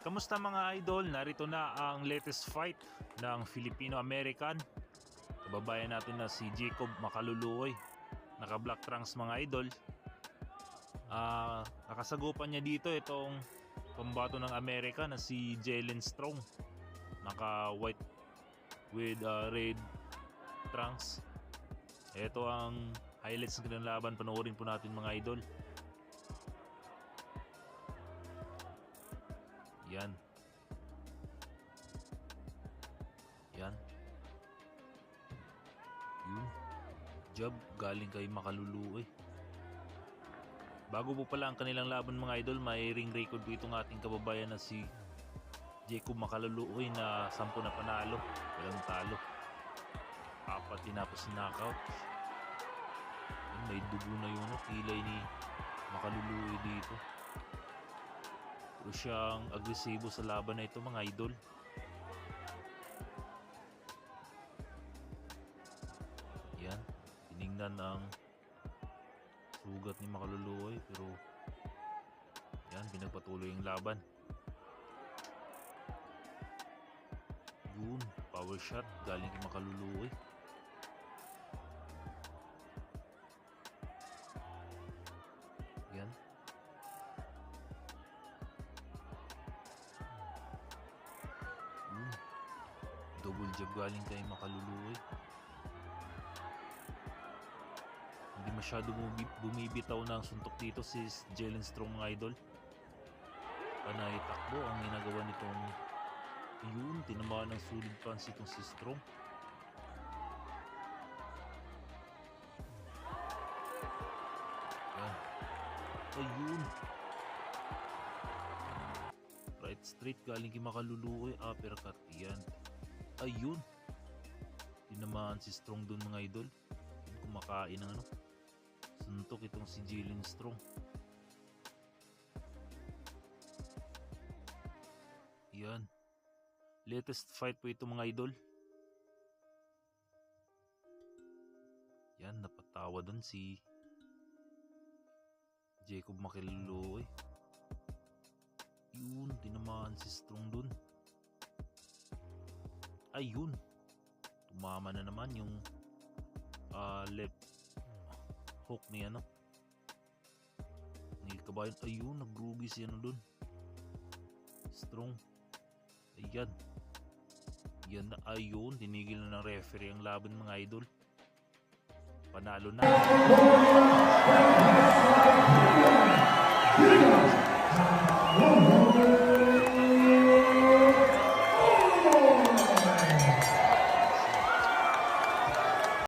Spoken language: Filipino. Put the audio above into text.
Kamusta mga idol? Narito na ang latest fight ng Filipino-American. Kababayan natin na si Jacob Makaluluoy. Naka black trunks mga idol. Nakasagupan niya dito itong pambato ng Amerika na si Jalen Strong. Naka white with red trunks. Ito ang highlights ng kanilang laban. Panoorin po natin mga idol. Yan. Yan. Yun. Jab galing kay Makaluluoy. Bago po pala ang kanilang laban mga idol, may ring record po itong ating kababayan na si Jacob Makaluluoy na 10 na panalo, walang talo. 4 tinapos knockout. May dugo na yun, kilay ni Makaluluoy dito. Pero siyang agresibo sa laban na ito mga idol. Yan, tinignan ang sugat ni Makaluluoy pero yan, pinagpatuloy yung laban. Yun, power shot galing kay Makaluluoy. Yan. Double jab galing kay Makaluluoy. Hindi masyado bumibitaw ng suntok dito si Jalen Strong idol. Panay takbo ang ginagawa nitong yun, tinamaan ng solid punch itong si Strong. Yan. Ayun. Right straight galing kay Makaluluoy, uppercut. Yan. Ayun. Tinamaan si Strong dun mga idol. Kumakain ng suntok itong si Jalen Strong. Yan. Latest fight po ito mga idol. Yan, napatawa dun si Jacob Makaluluoy. Yun, tinamaan si Strong dun. Ayun, tumama na naman yung left hook ni ni kabayan. Ayun, nagrugi si dun Strong. Ayan, yan na. Ayun, tinigil na ng referee ang laban mga idol. Panalo na.